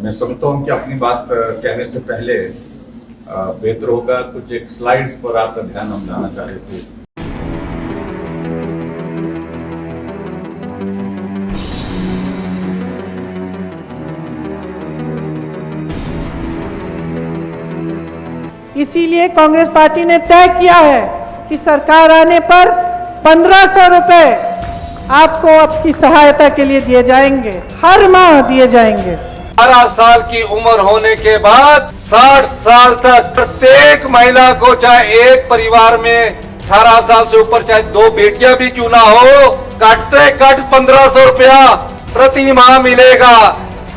मैं समझता हूँ कि अपनी बात कहने से पहले बेहतर होगा कुछ एक स्लाइड्स पर आपका ध्यान हम लाना चाह रहे थे। इसीलिए कांग्रेस पार्टी ने तय किया है कि सरकार आने पर 1500 रुपए आपको आपकी सहायता के लिए दिए जाएंगे, हर माह दिए जाएंगे। 18 साल की उम्र होने के बाद 60 साल तक प्रत्येक महिला को, चाहे एक परिवार में 18 साल से ऊपर चाहे 2 बेटियां भी क्यों ना हो, काटते कट 1500 रुपया प्रति माह मिलेगा।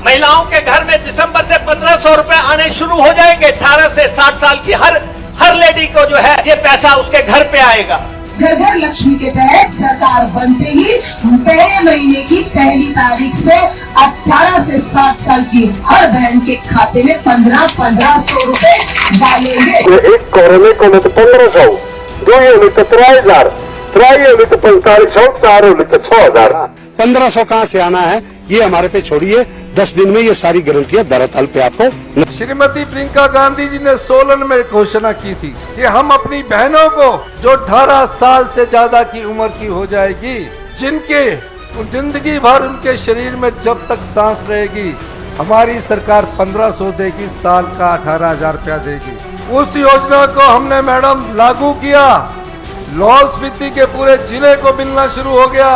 महिलाओं के घर में दिसंबर से 1500 रुपए आने शुरू हो जाएंगे। 18 से 60 साल की हर लेडी को जो है ये पैसा उसके घर पे आएगा। घर घर लक्ष्मी के तहत सरकार बनते ही पहले महीने की पहली तारीख से 18 से 60 साल की हर बहन के खाते में 1500 रुपए डालेंगे। एक कोरोना को तो 1500, 2 यूनिट तो 3000, 3 यूनिट तो 4500, 4 यूनिट तो 6000। 1500 कहाँ से आना है ये हमारे पे छोड़िए। 10 दिन में ये सारी गारंटियां दरअसल पे आपको। श्रीमती प्रियंका गांधी जी ने सोलन में घोषणा की थी कि हम अपनी बहनों को जो 18 साल से ज्यादा की उम्र की हो जाएगी, जिनके जिंदगी भर उनके शरीर में जब तक सांस रहेगी, हमारी सरकार 1500 देगी, साल का 18,000 रुपया देगी। उस योजना को हमने मैडम लागू किया। लाहौल स्पीति के पूरे जिले को मिलना शुरू हो गया,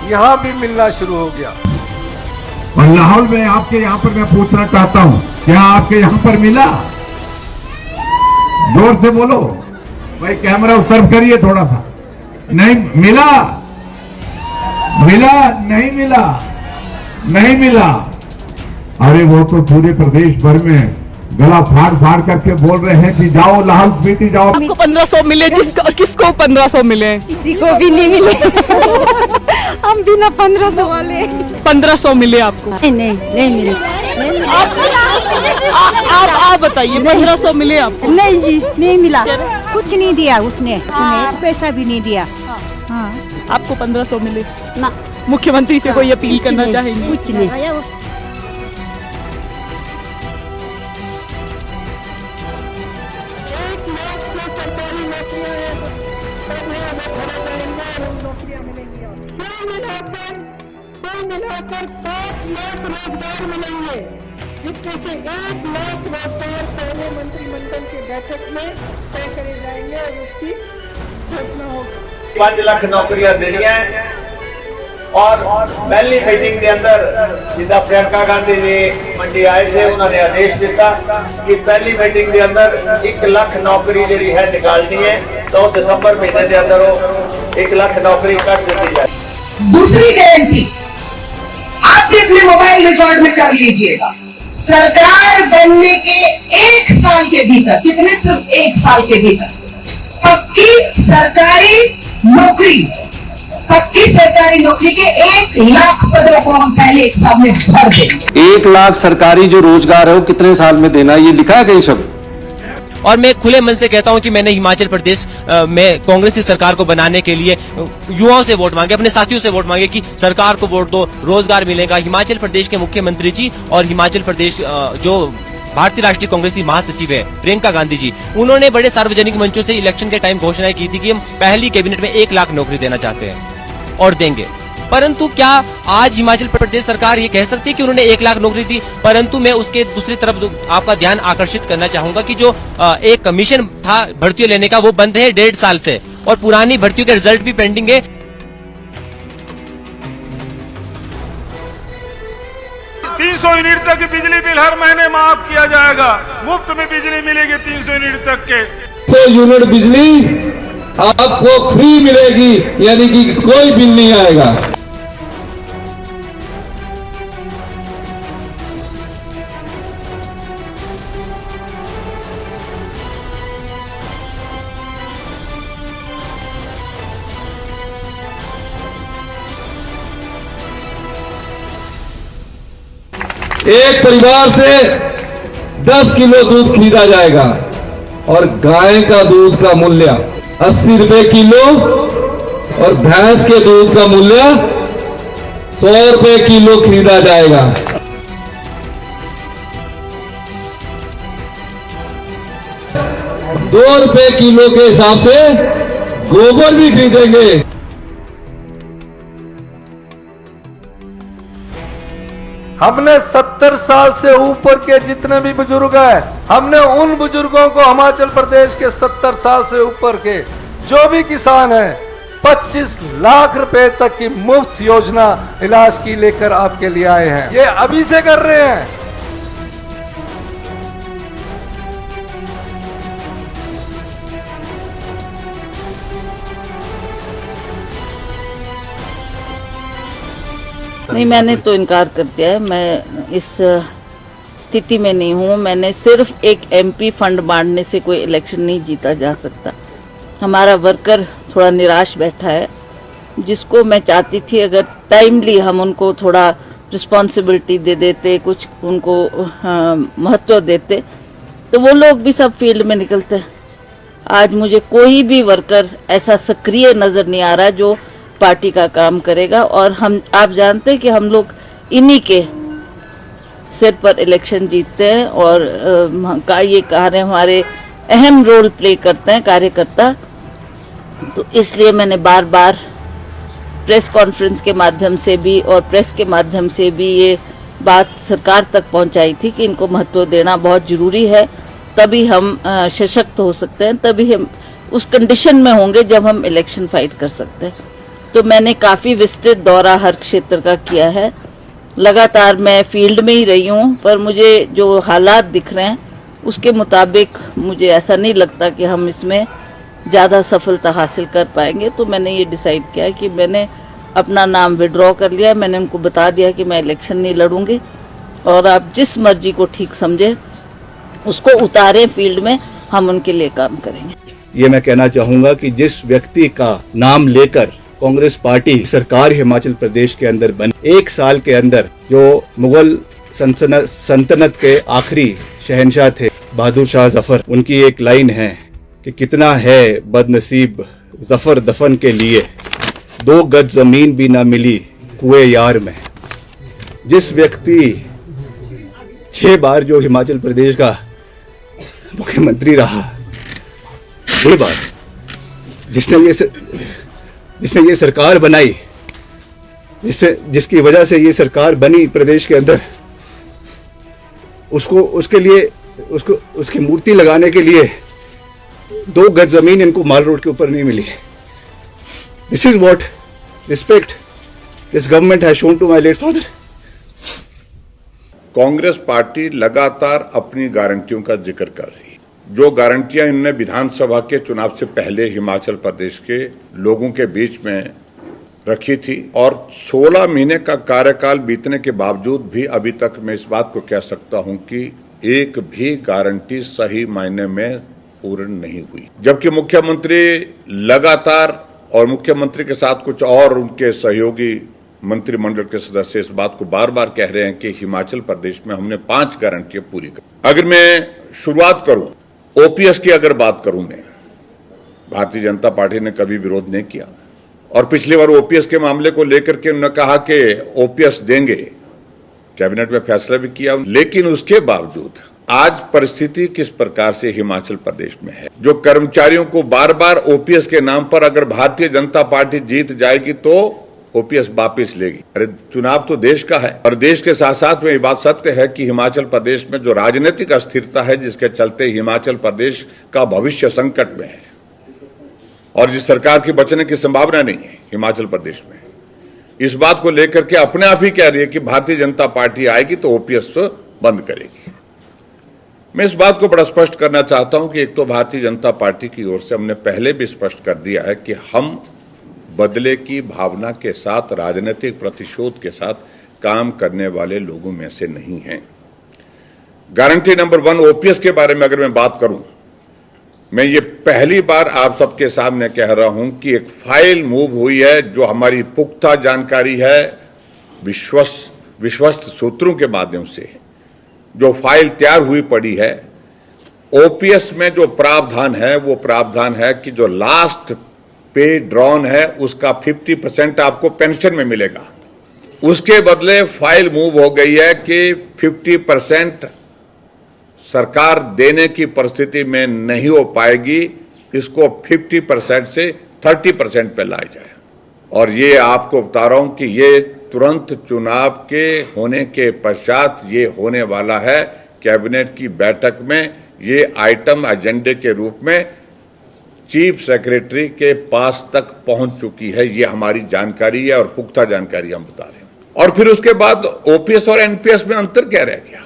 यहाँ भी मिलना शुरू हो गया। और लाहौल में आपके यहाँ पर मैं पूछना चाहता हूँ, क्या आपके यहाँ पर मिला? जोर से बोलो भाई, कैमरा सर्व करिए थोड़ा सा। नहीं मिला? मिला? नहीं मिला? नहीं मिला? अरे वो तो पूरे प्रदेश भर में गला फाड़ फाड़ करके बोल रहे हैं कि जाओ लाहौल स्पीति जाओ। आपको 1500 मिले, किसको 1500 मिले? किसी को भी नहीं मिले। हम बिना 1500 वाले। 1500 मिले आपको? नहीं मिले। आप बताइए, 1500 मिले आपको? नहीं जी, नहीं मिला, कुछ नहीं दिया उसने, पैसा भी नहीं दिया। हाँ, आपको 1500 मिले ना? मुख्यमंत्री से कोई अपील करना चाहेंगे? कुछ नहीं। मिलाकर 5 लाख रोजगार मिलेंगे, जिसमें से 1 लाख रोजगार पहले मंत्रिमंडल की बैठक में तय करे जाएंगे और उसकी घोषणा होगी। 5 लाख नौकरियां देनी है और पहली मीटिंग के अंदर जिदा प्रियंका गांधी जी मंडी आए थे, उन्होंने आदेश दिता कि पहली मीटिंग के अंदर 1 लाख नौकरी जी है निकालनी है, तो दिसंबर महीने के अंदर 1 लाख नौकरी कर दी जाए। दूसरी गारंटी आप भी अपने मोबाइल रिकॉर्ड में कर लीजिएगा। सरकार बनने के 1 साल के भीतर, कितने, सिर्फ 1 साल के भीतर पक्की सरकारी नौकरी के 1 लाख पदों को हम पहले 1 साल में भर देंगे। 1 लाख सरकारी जो रोजगार है वो कितने साल में देना, ये लिखा है कहीं शब्द? और मैं खुले मन से कहता हूं कि मैंने हिमाचल प्रदेश में कांग्रेस की सरकार को बनाने के लिए युवाओं से वोट मांगे, अपने साथियों से वोट मांगे कि सरकार को वोट दो, रोजगार मिलेगा। हिमाचल प्रदेश के मुख्यमंत्री जी और हिमाचल प्रदेश जो भारतीय राष्ट्रीय कांग्रेस की महासचिव है प्रियंका गांधी जी, उन्होंने बड़े सार्वजनिक मंचों से इलेक्शन के टाइम घोषणाएं की थी कि हम पहली कैबिनेट में 1 लाख नौकरी देना चाहते हैं और देंगे। परंतु क्या आज हिमाचल प्रदेश सरकार ये कह सकती है कि उन्होंने 1 लाख नौकरी दी? परंतु मैं उसके दूसरी तरफ आपका ध्यान आकर्षित करना चाहूंगा कि जो एक कमीशन था भर्तियों लेने का, वो बंद है 1.5 साल से और पुरानी भर्तियों के रिजल्ट भी पेंडिंग है। 300 यूनिट तक बिजली बिल हर महीने माफ किया जाएगा, मुफ्त में बिजली मिलेगी 300 यूनिट तक के। 100 यूनिट बिजली आपको फ्री मिलेगी, यानी कि कोई बिल नहीं आएगा। एक परिवार से 10 किलो दूध खरीदा जाएगा और गाय का दूध का मूल्य 80 रुपए किलो और भैंस के दूध का मूल्य 100 रुपए किलो खरीदा जाएगा। 2 रुपए किलो के हिसाब से गोबर भी खरीदेंगे। हमने 70 साल से ऊपर के जितने भी बुजुर्ग हैं, हमने उन बुजुर्गों को, हिमाचल प्रदेश के 70 साल से ऊपर के जो भी किसान हैं, 25 लाख रुपए तक की मुफ्त योजना इलाज की लेकर आपके लिए आए हैं। ये अभी से कर रहे हैं। नहीं, मैंने तो इनकार कर दिया है। मैं इस स्थिति में नहीं हूँ। मैंने सिर्फ एक एमपी फंड बांटने से कोई इलेक्शन नहीं जीता जा सकता। हमारा वर्कर थोड़ा निराश बैठा है, जिसको मैं चाहती थी अगर टाइमली हम उनको थोड़ा रिस्पॉन्सिबिलिटी दे देते, कुछ उनको महत्व देते, तो वो लोग भी सब फील्ड में निकलते। आज मुझे कोई भी वर्कर ऐसा सक्रिय नजर नहीं आ रहा जो पार्टी का काम करेगा। और हम, आप जानते हैं कि हम लोग इन्हीं के सिर पर इलेक्शन जीतते हैं और ये कार्य हमारे अहम रोल प्ले करते हैं कार्यकर्ता। तो इसलिए मैंने बार बार प्रेस कॉन्फ्रेंस के माध्यम से भी और प्रेस के माध्यम से भी ये बात सरकार तक पहुंचाई थी कि इनको महत्व देना बहुत जरूरी है। तभी हम सशक्त हो सकते हैं, तभी हम उस कंडीशन में होंगे जब हम इलेक्शन फाइट कर सकते हैं। तो मैंने काफ़ी विस्तृत दौरा हर क्षेत्र का किया है। लगातार मैं फील्ड में ही रही हूँ, पर मुझे जो हालात दिख रहे हैं उसके मुताबिक मुझे ऐसा नहीं लगता कि हम इसमें ज़्यादा सफलता हासिल कर पाएंगे। तो मैंने ये डिसाइड किया कि मैंने अपना नाम विड्रॉ कर लिया। मैंने उनको बता दिया कि मैं इलेक्शन नहीं लड़ूंगी और आप जिस मर्जी को ठीक समझे उसको उतारें फील्ड में, हम उनके लिए काम करेंगे। ये मैं कहना चाहूंगा कि जिस व्यक्ति का नाम लेकर कांग्रेस पार्टी सरकार हिमाचल प्रदेश के अंदर बनी, 1 साल के अंदर जो मुगल सल्तनत के आखिरी शहंशाह थे बहादुर शाह जफर, उनकी एक लाइन है कि कितना है बदनसीब जफर दफन के लिए, 2 गज जमीन भी ना मिली कुएं यार में। जिस व्यक्ति 6 बार जो हिमाचल प्रदेश का मुख्यमंत्री रहा, 6 बार, जिसने ये सरकार बनाई, जिसकी वजह से ये सरकार बनी प्रदेश के अंदर, उसकी मूर्ति लगाने के लिए 2 गज जमीन इनको माल रोड के ऊपर नहीं मिली। This is what respect this government has shown to my late father. Congress party लगातार अपनी गारंटियों का जिक्र कर रही है। जो गारंटियां इन्होंने विधानसभा के चुनाव से पहले हिमाचल प्रदेश के लोगों के बीच में रखी थी, और 16 महीने का कार्यकाल बीतने के बावजूद भी अभी तक मैं इस बात को कह सकता हूं कि एक भी गारंटी सही मायने में पूर्ण नहीं हुई। जबकि मुख्यमंत्री लगातार, और मुख्यमंत्री के साथ कुछ और उनके सहयोगी मंत्रिमंडल के सदस्य इस बात को बार बार कह रहे हैं कि हिमाचल प्रदेश में हमने 5 गारंटियां पूरी कर। अगर मैं शुरुआत करूं, ओपीएस की अगर बात करूं, मैं भारतीय जनता पार्टी ने कभी विरोध नहीं किया, और पिछली बार ओपीएस के मामले को लेकर के उन्होंने कहा कि ओपीएस देंगे, कैबिनेट में फैसला भी किया। लेकिन उसके बावजूद आज परिस्थिति किस प्रकार से हिमाचल प्रदेश में है, जो कर्मचारियों को बार बार ओपीएस के नाम पर अगर भारतीय जनता पार्टी जीत जाएगी तो ओपीएस वापिस लेगी। अरे चुनाव तो देश का है, और देश के साथ साथ में ये बात सत्य है कि हिमाचल प्रदेश में जो राजनीतिक अस्थिरता है, जिसके चलते हिमाचल प्रदेश का भविष्य संकट में है, और जिस सरकार की बचने की संभावना नहीं है हिमाचल प्रदेश में, इस बात को लेकर के अपने आप ही कह रही है कि भारतीय जनता पार्टी आएगी तो ओपीएस बंद करेगी। मैं इस बात को बड़ा स्पष्ट करना चाहता हूं कि एक तो भारतीय जनता पार्टी की ओर से हमने पहले भी स्पष्ट कर दिया है कि हम बदले की भावना के साथ, राजनीतिक प्रतिशोध के साथ काम करने वाले लोगों में से नहीं हैं। गारंटी नंबर 1 ओपीएस के बारे में अगर मैं बात करूं, मैं ये पहली बार आप सबके सामने कह रहा हूं कि एक फाइल मूव हुई है, जो हमारी पुख्ता जानकारी है, विश्वस्त सूत्रों के माध्यम से जो फाइल तैयार हुई पड़ी है। ओपीएस में जो प्रावधान है वो प्रावधान है कि जो लास्ट पे ड्रॉन है उसका 50% आपको पेंशन में मिलेगा। उसके बदले फाइल मूव हो गई है कि 50% सरकार देने की परिस्थिति में नहीं हो पाएगी, इसको 50% से 30% पे लाया जाए। और ये आपको बता रहा हूं कि ये तुरंत चुनाव के होने के पश्चात ये होने वाला है। कैबिनेट की बैठक में ये आइटम एजेंडे के रूप में चीफ सेक्रेटरी के पास तक पहुंच चुकी है। ये हमारी जानकारी है और पुख्ता जानकारी हम बता रहे हैं। और फिर उसके बाद ओपीएस और एनपीएस में अंतर क्या रह गया?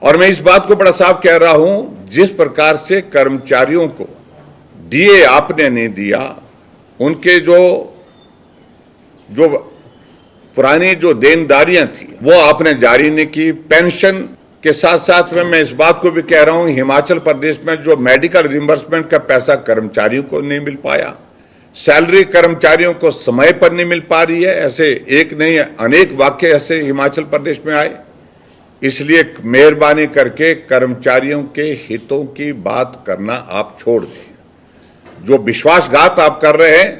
और मैं इस बात को बड़ा साफ कह रहा हूं, जिस प्रकार से कर्मचारियों को डीए आपने नहीं दिया, उनके जो पुरानी जो देनदारियां थी वो आपने जारी नहीं की। पेंशन के साथ साथ में मैं इस बात को भी कह रहा हूं, हिमाचल प्रदेश में जो मेडिकल रिम्बर्समेंट का पैसा कर्मचारियों को नहीं मिल पाया, सैलरी कर्मचारियों को समय पर नहीं मिल पा रही है। ऐसे एक नहीं अनेक वाक्य ऐसे हिमाचल प्रदेश में आए। इसलिए मेहरबानी करके कर्मचारियों के हितों की बात करना आप छोड़ दें। जो विश्वासघात आप कर रहे हैं,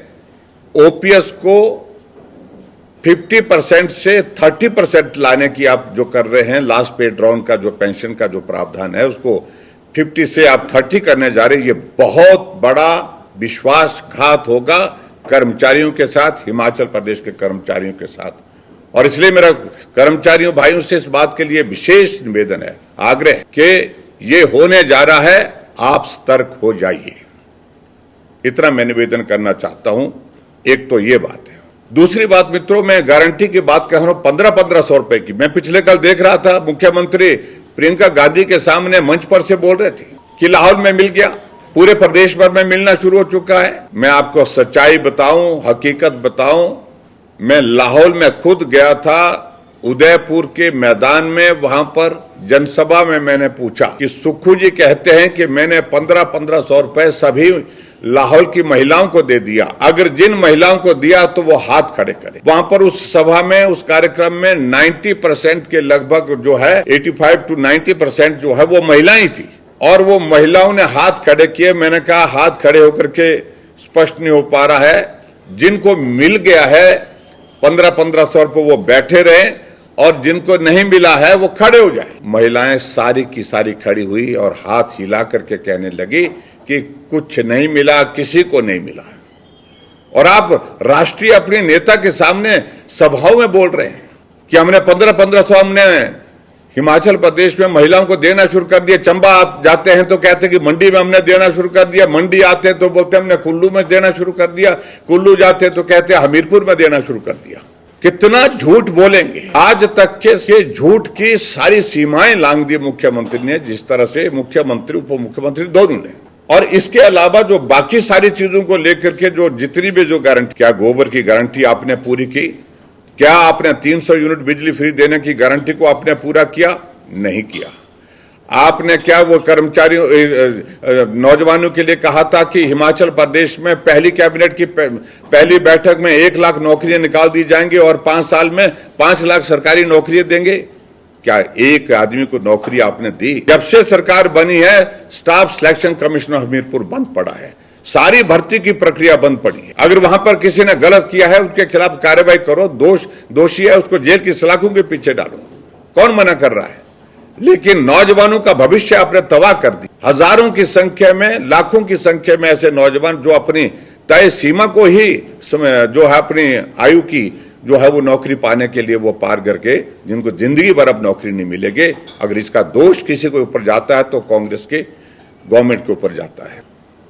ओपीएस को 50% से 30% लाने की आप जो कर रहे हैं, लास्ट पे ड्रॉन का जो पेंशन का जो प्रावधान है उसको 50 से आप 30 करने जा रहे हैं। ये बहुत बड़ा विश्वासघात होगा कर्मचारियों के साथ, हिमाचल प्रदेश के कर्मचारियों के साथ। और इसलिए मेरा कर्मचारियों भाइयों से इस बात के लिए विशेष निवेदन है, आग्रह है कि ये होने जा रहा है, आप सतर्क हो जाइए। इतना मैं निवेदन करना चाहता हूं। एक तो ये बात है। दूसरी बात मित्रों, मैं गारंटी की बात कर रहा हूं 1500 रुपए की। मैं पिछले कल देख रहा था, मुख्यमंत्री प्रियंका गांधी के सामने मंच पर से बोल रहे थे कि लाहौल में मिल गया, पूरे प्रदेश भर में मिलना शुरू हो चुका है। मैं आपको सच्चाई बताऊं, हकीकत बताऊं, मैं लाहौल में खुद गया था, उदयपुर के मैदान में, वहां पर जनसभा में मैंने पूछा कि सुक्खू जी कहते हैं कि मैंने 1500 रुपए सभी लाहौल की महिलाओं को दे दिया, अगर जिन महिलाओं को दिया तो वो हाथ खड़े करें। वहां पर उस सभा में, उस कार्यक्रम में 90% के लगभग जो है 85 to 90% जो है वो महिलाएं थी। और वो महिलाओं ने हाथ खड़े किए। मैंने कहा हाथ खड़े होकर के स्पष्ट नहीं हो पा रहा है, जिनको मिल गया है 1500 रुपये वो बैठे रहे और जिनको नहीं मिला है वो खड़े हो जाए। महिलाएं सारी की सारी खड़ी हुई और हाथ हिला करके कहने लगी कि कुछ नहीं मिला, किसी को नहीं मिला। और आप राष्ट्रीय अपने नेता के सामने सभाओं में बोल रहे हैं कि हमने 1500 हमने हिमाचल प्रदेश में महिलाओं को देना शुरू कर दिया। चंबा आप जाते हैं तो कहते हैं कि मंडी में हमने देना शुरू कर दिया, मंडी आते हैं तो बोलते हैं हमने कुल्लू में देना शुरू कर दिया, कुल्लू जाते तो कहते हैं हमीरपुर में देना शुरू कर दिया। कितना झूठ बोलेंगे? आज तक के से झूठ की सारी सीमाएं लांघ दी मुख्यमंत्री ने, जिस तरह से मुख्यमंत्री उप मुख्यमंत्री दोनों ने। और इसके अलावा जो बाकी सारी चीजों को लेकर के जो जितनी भी जो गारंटी, क्या गोबर की गारंटी आपने पूरी की? क्या आपने 300 यूनिट बिजली फ्री देने की गारंटी को आपने पूरा किया? नहीं किया। आपने क्या वो कर्मचारियों नौजवानों के लिए कहा था कि हिमाचल प्रदेश में पहली कैबिनेट की पहली बैठक में 1 लाख नौकरियां निकाल दी जाएंगी और 5 साल में 5 लाख सरकारी नौकरियां देंगे? क्या एक आदमी को नौकरी आपने दी? जब से सरकार बनी है स्टाफ सिलेक्शन कमिश्नर हमीरपुर बंद पड़ा है, सारी भर्ती की प्रक्रिया बंद पड़ी है। अगर वहां पर किसी ने गलत किया है उसके खिलाफ कार्रवाई करो, दोषी है उसको जेल की सलाखों के पीछे डालो, कौन मना कर रहा है? लेकिन नौजवानों का भविष्य आपने तबाह कर दी। हजारों की संख्या में, लाखों की संख्या में ऐसे नौजवान जो अपनी तय सीमा को ही जो है अपनी आयु की जो है वो नौकरी पाने के लिए वो पार करके, जिनको जिंदगी भर अब नौकरी नहीं मिलेगी। अगर इसका दोष किसी के ऊपर जाता है तो कांग्रेस के गवर्नमेंट के ऊपर जाता है।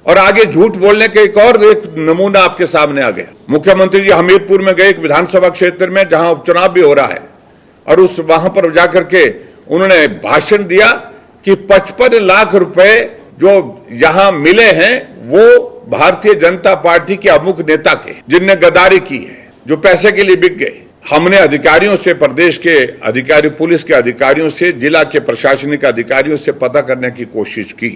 और आगे झूठ बोलने का एक और एक नमूना आपके सामने आ गया। मुख्यमंत्री जी हमीरपुर में गए, एक विधानसभा क्षेत्र में जहां उपचुनाव भी हो रहा है, और उस वहां पर जाकर के उन्होंने भाषण दिया कि 55 लाख रुपए जो यहां मिले हैं वो भारतीय जनता पार्टी के अमुक नेता के, जिनने गद्दारी की है, जो पैसे के लिए बिक गए। हमने अधिकारियों से, प्रदेश के अधिकारी, पुलिस के अधिकारियों से, जिला के प्रशासनिक अधिकारियों से पता करने की कोशिश की,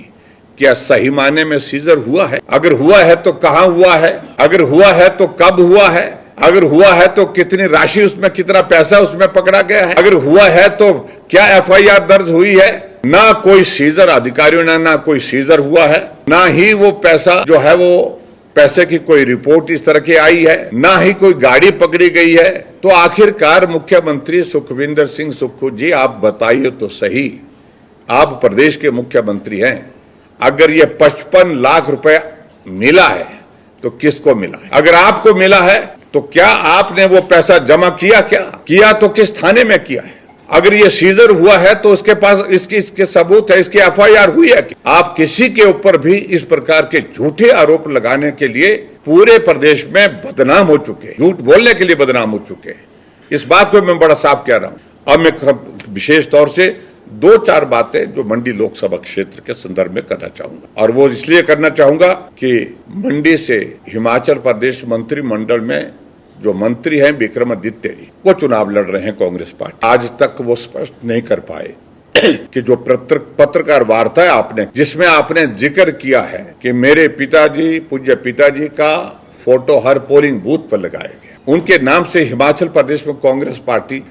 क्या सही मायने में सीजर हुआ है? अगर हुआ है तो कहां हुआ है? अगर हुआ है तो कब हुआ है? अगर हुआ है तो कितनी राशि उसमें, कितना पैसा उसमें पकड़ा गया है? अगर हुआ है तो क्या एफआईआर दर्ज हुई है? ना कोई सीजर अधिकारियों ने, ना कोई सीजर हुआ है, ना ही वो पैसा जो है वो पैसे की कोई रिपोर्ट इस तरह की आई है, ना ही कोई गाड़ी पकड़ी गई है। तो आखिरकार मुख्यमंत्री सुखविंदर सिंह सुक्खू जी, आप बताइए तो सही आप प्रदेश के मुख्यमंत्री हैं, अगर ये 55 लाख रुपए मिला है तो किसको मिला है? अगर आपको मिला है तो क्या आपने वो पैसा जमा किया तो किस थाने में किया है? अगर ये सीजर हुआ है तो उसके पास इसके सबूत है, इसकी FIR हुई है? आप किसी के ऊपर भी इस प्रकार के झूठे आरोप लगाने के लिए पूरे प्रदेश में बदनाम हो चुके हैं, झूठ बोलने के लिए बदनाम हो चुके हैं। इस बात को मैं बड़ा साफ कह रहा हूं। अब मैं विशेष तौर से 2-4 बातें जो मंडी लोकसभा क्षेत्र के संदर्भ में करना चाहूंगा, और वो इसलिए करना चाहूंगा कि मंडी से हिमाचल प्रदेश मंत्रिमंडल में जो मंत्री हैं विक्रमादित्य जी, वो चुनाव लड़ रहे हैं कांग्रेस पार्टी। आज तक वो स्पष्ट नहीं कर पाए कि जो पत्रकार वार्ता है आपने, जिसमें आपने जिक्र किया है कि मेरे पिताजी, पूज्य पिताजी का फोटो हर पोलिंग बूथ पर लगाए गए, उनके नाम से हिमाचल प्रदेश में कांग्रेस पार्टी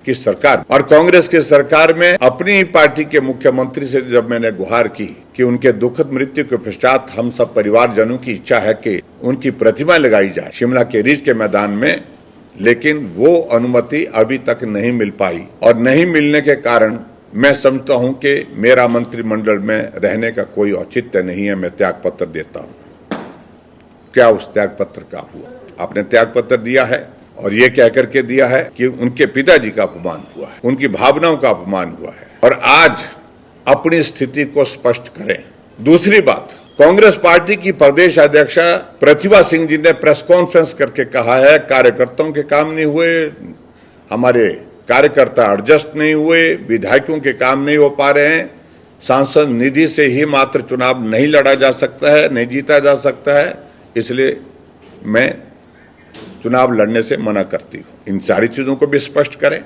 की सरकार, और कांग्रेस की सरकार में अपनी पार्टी के मुख्यमंत्री से जब मैंने गुहार की कि उनके दुखद मृत्यु के पश्चात हम सब परिवारजनों की इच्छा है कि उनकी प्रतिमा लगाई जाए शिमला के रिज के मैदान में, लेकिन वो अनुमति अभी तक नहीं मिल पाई, और नहीं मिलने के कारण मैं समझता हूं कि मेरा मंत्रिमंडल में रहने का कोई औचित्य नहीं है, मैं त्याग पत्र देता हूं। क्या उस त्याग पत्र का हुआ? आपने त्याग पत्र दिया है और ये कह करके दिया है कि उनके पिताजी का अपमान हुआ है, उनकी भावनाओं का अपमान हुआ है, और आज अपनी स्थिति को स्पष्ट करें। दूसरी बात, कांग्रेस पार्टी की प्रदेश अध्यक्षा प्रतिभा सिंह जी ने प्रेस कॉन्फ्रेंस करके कहा है कार्यकर्ताओं के काम नहीं हुए, हमारे कार्यकर्ता एडजस्ट नहीं हुए, विधायकों के काम नहीं हो पा रहे हैं, सांसद निधि से ही मात्र चुनाव नहीं लड़ा जा सकता है, नहीं जीता जा सकता है, इसलिए मैं चुनाव लड़ने से मना करती हूं। इन सारी चीजों को भी स्पष्ट करें।